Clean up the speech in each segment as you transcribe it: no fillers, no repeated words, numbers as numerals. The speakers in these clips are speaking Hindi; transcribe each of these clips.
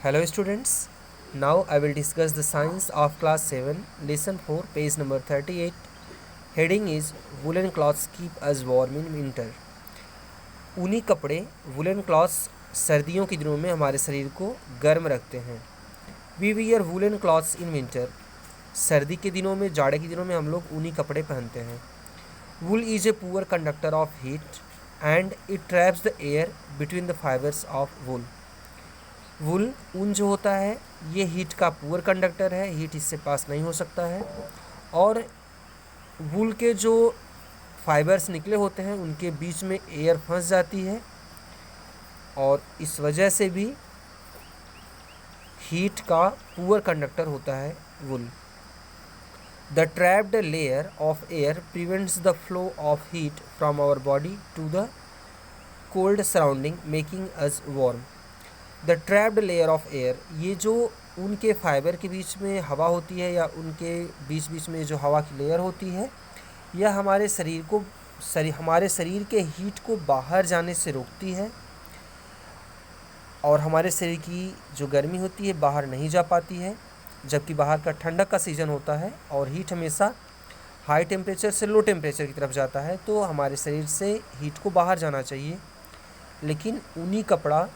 Hello students, now I will discuss the science of class 7, lesson 4, page number 38. Heading is woolen cloths keep us warm in winter. ऊनी कपड़े वुलन क्लॉथ्स सर्दियों के दिनों में हमारे शरीर को गर्म रखते हैं. We wear woollen clothes in winter. सर्दी के दिनों में, जाड़े के दिनों में हम लोग ऊनी कपड़े पहनते हैं. Wool is a poor conductor of heat and it traps the air between the fibres of wool. Wool ऊन जो होता है ये हीट का पुअर कंडक्टर है, हीट इससे पास नहीं हो सकता है. और वुल के जो फाइबर्स निकले होते हैं उनके बीच में एयर फंस जाती है और इस वजह से भी हीट का पुअर कंडक्टर होता है wool. The trapped layer of air prevents the flow of heat from our body to the cold surrounding making us warm. The trapped layer of air, ये जो उनके फाइबर के बीच में हवा होती है या उनके बीच बीच में जो हवा की लेयर होती है, यह हमारे शरीर के हीट को बाहर जाने से रोकती है और हमारे शरीर की जो गर्मी होती है बाहर नहीं जा पाती है. जबकि बाहर का ठंडक का सीज़न होता है और हीट हमेशा हाई टेम्परेचर से लो टेम्परेचर की तरफ जाता है, तो हमारे शरीर से हीट को बाहर जाना चाहिए. लेकिन ऊनी कपड़ा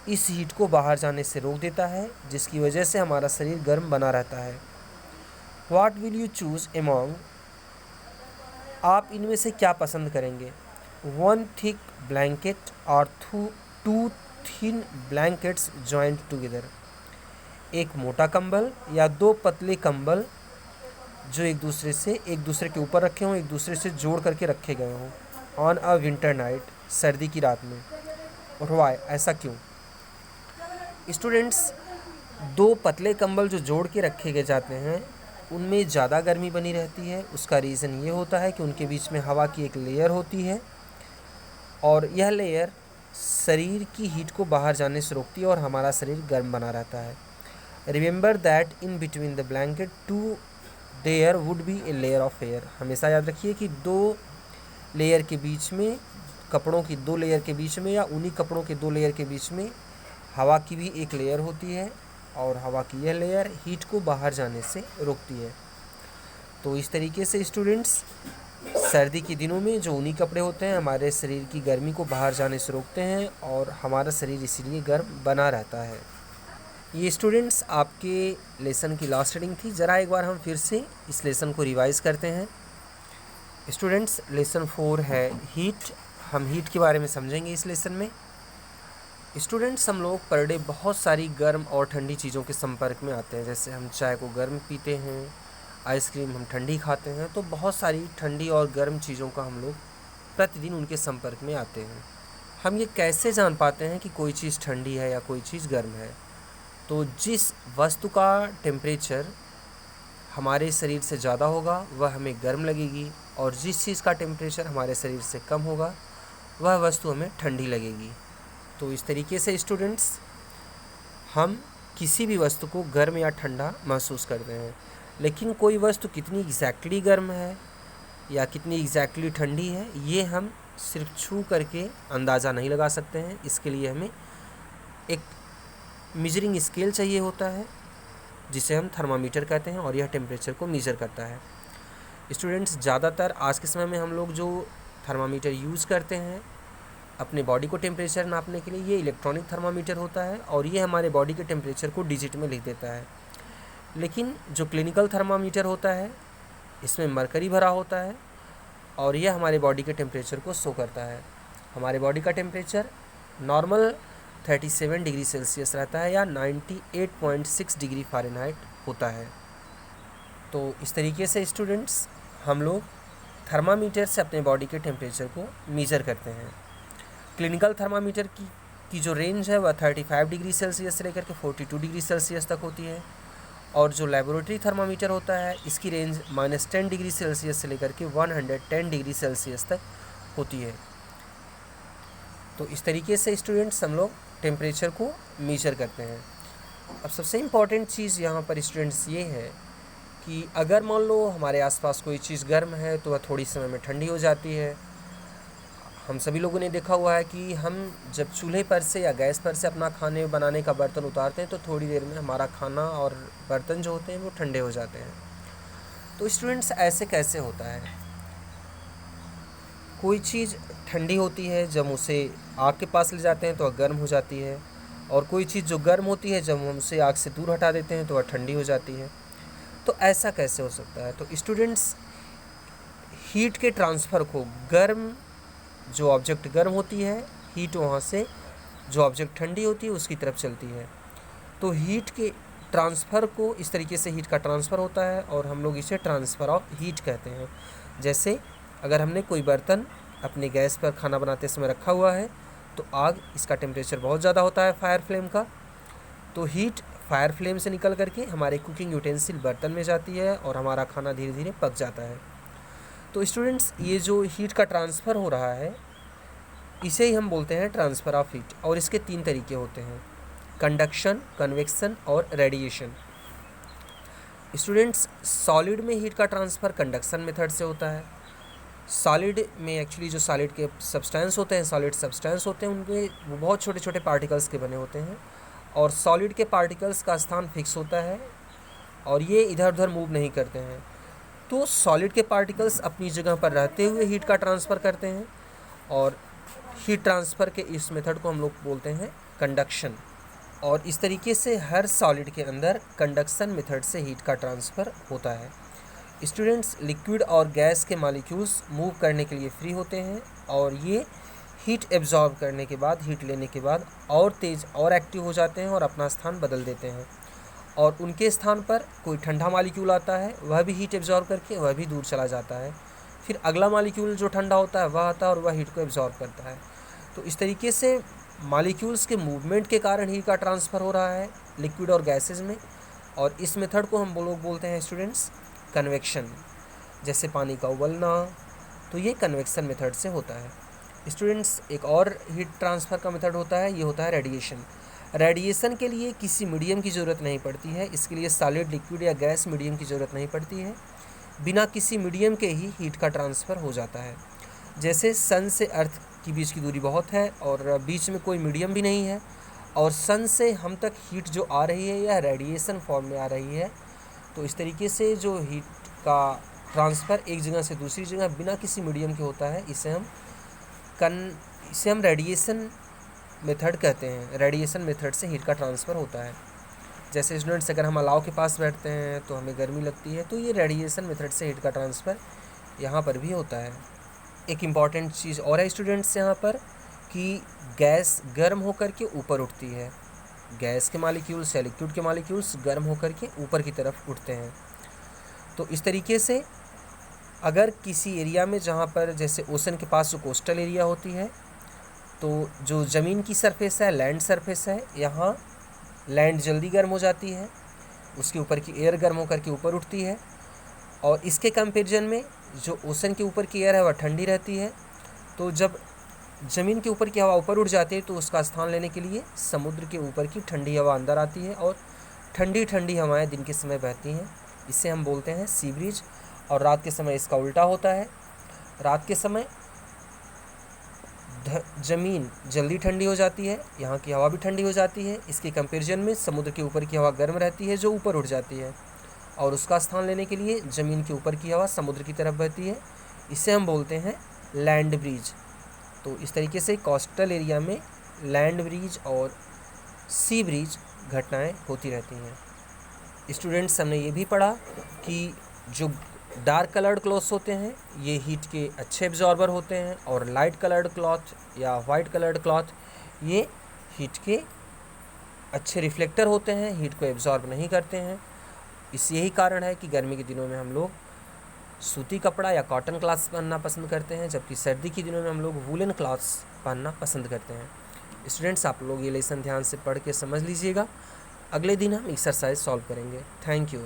इस हीट को बाहर जाने से रोक देता है, जिसकी वजह से हमारा शरीर गर्म बना रहता है. What will you choose among, आप इनमें से क्या पसंद करेंगे? वन थिक ब्लैंकेट और two thin blankets joint together. एक मोटा कंबल या दो पतले कंबल जो एक दूसरे के ऊपर रखे हों, एक दूसरे से जोड़ करके रखे गए हों. ऑन अ विंटर नाइट, सर्दी की रात में. और वाई, ऐसा क्यों? स्टूडेंट्स, दो पतले कंबल जो जोड़ के रखे गए जाते हैं उनमें ज़्यादा गर्मी बनी रहती है. उसका रीज़न ये होता है कि उनके बीच में हवा की एक लेयर होती है और यह लेयर शरीर की हीट को बाहर जाने से रोकती है और हमारा शरीर गर्म बना रहता है. Remember that in between the blanket two there would be a layer of air. हमेशा याद रखिए कि दो लेयर के बीच में, कपड़ों की दो लेयर के बीच में या ऊनी कपड़ों के दो लेयर के बीच में हवा की भी एक लेयर होती है और हवा की यह लेयर हीट को बाहर जाने से रोकती है. तो इस तरीके से स्टूडेंट्स, सर्दी के दिनों में जो ऊनी कपड़े होते हैं हमारे शरीर की गर्मी को बाहर जाने से रोकते हैं और हमारा शरीर इसीलिए गर्म बना रहता है. ये स्टूडेंट्स आपके लेसन की लास्ट रीडिंग थी. ज़रा एक बार हम फिर से इस लेसन को रिवाइज़ करते हैं. स्टूडेंट्स, लेसन 4 है हीट. हम हीट के बारे में समझेंगे इस लेसन में. स्टूडेंट्स, हम लोग पर डे बहुत सारी गर्म और ठंडी चीज़ों के संपर्क में आते हैं. जैसे हम चाय को गर्म पीते हैं, आइसक्रीम हम ठंडी खाते हैं, तो बहुत सारी ठंडी और गर्म चीज़ों का हम लोग प्रतिदिन उनके संपर्क में आते हैं. हम ये कैसे जान पाते हैं कि कोई चीज़ ठंडी है या कोई चीज़ गर्म है? तो जिस वस्तु का टेम्परेचर हमारे शरीर से ज़्यादा होगा वह हमें गर्म लगेगी और जिस चीज़ का टेम्परेचर हमारे शरीर से कम होगा वह वस्तु हमें ठंडी लगेगी. तो इस तरीके से स्टूडेंट्स, हम किसी भी वस्तु को गर्म या ठंडा महसूस करते हैं. लेकिन कोई वस्तु कितनी एग्जैक्टली गर्म है या कितनी एग्जैक्टली ठंडी है, ये हम सिर्फ छू करके अंदाज़ा नहीं लगा सकते हैं. इसके लिए हमें एक मेजरिंग स्केल चाहिए होता है जिसे हम थर्मामीटर कहते हैं और यह टेम्परेचर को मेज़र करता है. स्टूडेंट्स, ज़्यादातर आज के समय में हम लोग जो थर्मामीटर यूज़ करते हैं अपने बॉडी को टेम्परेचर नापने के लिए, ये इलेक्ट्रॉनिक थर्मामीटर होता है और ये हमारे बॉडी के टेम्परेचर को डिजिट में लिख देता है. लेकिन जो क्लिनिकल थर्मामीटर होता है इसमें मरकरी भरा होता है और यह हमारे बॉडी के टेम्परेचर को शो करता है. हमारे बॉडी का टेम्परेचर नॉर्मल 37 डिग्री सेल्सियस रहता है या 98.6 डिग्री फ़ारेनहाइट होता है. तो इस तरीके से स्टूडेंट्स, हम लोग थर्मामीटर से अपने बॉडी के टेम्परेचर को मेज़र करते हैं. क्लिनिकल थर्मामीटर की जो रेंज है वह 35 डिग्री सेल्सियस से लेकर के 42 डिग्री सेल्सियस तक होती है और जो लेबोरेटरी थर्मामीटर होता है इसकी रेंज -10 डिग्री सेल्सियस से लेकर के 110 डिग्री सेल्सियस तक होती है. तो इस तरीके से स्टूडेंट्स हम लोग टेम्परेचर को मेजर करते हैं. अब सबसे इम्पॉर्टेंट चीज़ यहाँ पर स्टूडेंट्स ये है कि अगर मान लो हमारे आसपास कोई चीज़ गर्म है तो वह थोड़ी समय में ठंडी हो जाती है. हम सभी लोगों ने देखा हुआ है कि हम जब चूल्हे पर से या गैस पर से अपना खाने बनाने का बर्तन उतारते हैं तो थोड़ी देर में हमारा खाना और बर्तन जो होते हैं वो ठंडे हो जाते हैं। तो स्टूडेंट्स, ऐसे कैसे होता है? कोई चीज़ ठंडी होती है, जब उसे आग के पास ले जाते हैं तो वह गर्म हो जाती है, और कोई चीज़ जो गर्म होती है जब हम उसे आग से दूर हटा देते हैं तो वह ठंडी हो जाती है। तो ऐसा कैसे हो सकता है? तो स्टूडेंट्स, हीट के ट्रांसफ़र को जो ऑब्जेक्ट गर्म होती है, हीट वहाँ से जो ऑब्जेक्ट ठंडी होती है उसकी तरफ चलती है। तो हीट के ट्रांसफ़र को इस तरीके से हीट का ट्रांसफ़र होता है और हम लोग इसे ट्रांसफ़र ऑफ हीट कहते हैं। जैसे अगर हमने कोई बर्तन अपने गैस पर खाना बनाते समय रखा हुआ है तो आग, इसका टेम्परेचर बहुत ज़्यादा होता है फायर फ्लेम का, तो हीट फायर फ्लेम से निकल करके हमारे कुकिंग यूटेंसिल बर्तन में जाती है और हमारा खाना धीरे धीरे पक जाता है। तो स्टूडेंट्स, ये जो हीट का ट्रांसफ़र हो रहा है इसे ही हम बोलते हैं ट्रांसफ़र ऑफ हीट, और इसके 3 तरीके होते हैं: कंडक्शन, कन्वेक्शन और रेडिएशन। स्टूडेंट्स, सॉलिड में हीट का ट्रांसफ़र कंडक्शन मेथड से होता है। सॉलिड में एक्चुअली जो सॉलिड के सब्सटेंस होते हैं, सॉलिड सब्सटेंस होते हैं, उनके वो बहुत छोटे छोटे पार्टिकल्स के बने होते हैं, और सॉलिड के पार्टिकल्स का स्थान फिक्स होता है और ये इधर उधर मूव नहीं करते हैं। तो सॉलिड के पार्टिकल्स अपनी जगह पर रहते हुए हीट का ट्रांसफ़र करते हैं, और हीट ट्रांसफ़र के इस मेथड को हम लोग बोलते हैं कंडक्शन। और इस तरीके से हर सॉलिड के अंदर कंडक्शन मेथड से हीट का ट्रांसफ़र होता है। स्टूडेंट्स, लिक्विड और गैस के मॉलिक्यूल्स मूव करने के लिए फ्री होते हैं, और ये हीट एब्जॉर्ब करने के बाद, हीट लेने के बाद और तेज़ और एक्टिव हो जाते हैं और अपना स्थान बदल देते हैं, और उनके स्थान पर कोई ठंडा मॉलिक्यूल आता है, वह भी हीट एब्जॉर्ब करके वह भी दूर चला जाता है। फिर अगला मॉलिक्यूल जो ठंडा होता है वह आता है और वह हीट को एब्जॉर्ब करता है। तो इस तरीके से मॉलिक्यूल्स के मूवमेंट के कारण हीट का ट्रांसफ़र हो रहा है लिक्विड और गैसेज में, और इस मेथड को हम लोग बोलते हैं स्टूडेंट्स कन्वेक्शन। जैसे पानी का उबलना, तो ये कन्वेक्शन मेथड से होता है। स्टूडेंट्स, एक और हीट ट्रांसफ़र का मेथड होता है, ये होता है रेडिएशन। रेडिएशन के लिए किसी मीडियम की ज़रूरत नहीं पड़ती है, इसके लिए सॉलिड, लिक्विड या गैस मीडियम की ज़रूरत नहीं पड़ती है, बिना किसी मीडियम के ही हीट का ट्रांसफ़र हो जाता है। जैसे सन से अर्थ की बीच की दूरी बहुत है और बीच में कोई मीडियम भी नहीं है, और सन से हम तक हीट जो आ रही है यह रेडिएशन फॉर्म में आ रही है। तो इस तरीके से जो हीट का ट्रांसफ़र एक जगह से दूसरी जगह बिना किसी मीडियम के होता है, इसे हम रेडिएशन मेथड कहते हैं। रेडिएशन मेथड से हीट का ट्रांसफ़र होता है। जैसे स्टूडेंट्स, अगर हम अलाव के पास बैठते हैं तो हमें गर्मी लगती है, तो ये रेडिएशन मेथड से हीट का ट्रांसफ़र यहाँ पर भी होता है। एक इम्पॉर्टेंट चीज़ और है स्टूडेंट्स यहाँ पर, कि गैस गर्म होकर के ऊपर उठती है। गैस के मॉलिक्यूल्स या लिक्विड के मॉलिक्यूल्स गर्म होकर के ऊपर की तरफ उठते हैं। तो इस तरीके से अगर किसी एरिया में, जहाँ पर जैसे ओशन के पास जो कोस्टल एरिया होती है, तो जो ज़मीन की सरफेस है, लैंड सरफेस है, यहाँ लैंड जल्दी गर्म हो जाती है, उसके ऊपर की एयर गर्म होकर के ऊपर उठती है, और इसके कंपेरिजन में जो ओशन के ऊपर की एयर है वह ठंडी रहती है। तो जब ज़मीन के ऊपर की हवा ऊपर उठ जाती है तो उसका स्थान लेने के लिए समुद्र के ऊपर की ठंडी हवा अंदर आती है, और ठंडी ठंडी हवाएं दिन के समय बहती हैं। इसे हम बोलते हैं सी ब्रीज। और रात के समय इसका उल्टा होता है। रात के समय ज़मीन जल्दी ठंडी हो जाती है, यहाँ की हवा भी ठंडी हो जाती है। इसके कंपेरिजन में समुद्र के ऊपर की हवा गर्म रहती है जो ऊपर उठ जाती है, और उसका स्थान लेने के लिए ज़मीन के ऊपर की हवा समुद्र की तरफ बहती है। इसे हम बोलते हैं लैंड ब्रीज। तो इस तरीके से कोस्टल एरिया में लैंड ब्रीज और सी ब्रीज घटनाएं होती रहती हैं। स्टूडेंट्स, हमने ये भी पढ़ा कि जो डार्क कलर्ड क्लॉथ्स होते हैं ये हीट के अच्छे एब्जॉर्बर होते हैं, और लाइट कलर्ड क्लॉथ या वाइट कलर्ड क्लॉथ ये हीट के अच्छे रिफ्लेक्टर होते हैं, हीट को एब्जॉर्ब नहीं करते हैं। यही कारण है कि गर्मी के दिनों में हम लोग सूती कपड़ा या कॉटन क्लॉथ्स पहनना पसंद करते हैं, जबकि सर्दी के दिनों में हम लोग वूलन क्लॉथ्स पहनना पसंद करते हैं। स्टूडेंट्स, आप लोग ये लेसन ध्यान से पढ़ के समझ लीजिएगा। अगले दिन हम एक्सरसाइज सॉल्व करेंगे। Thank you.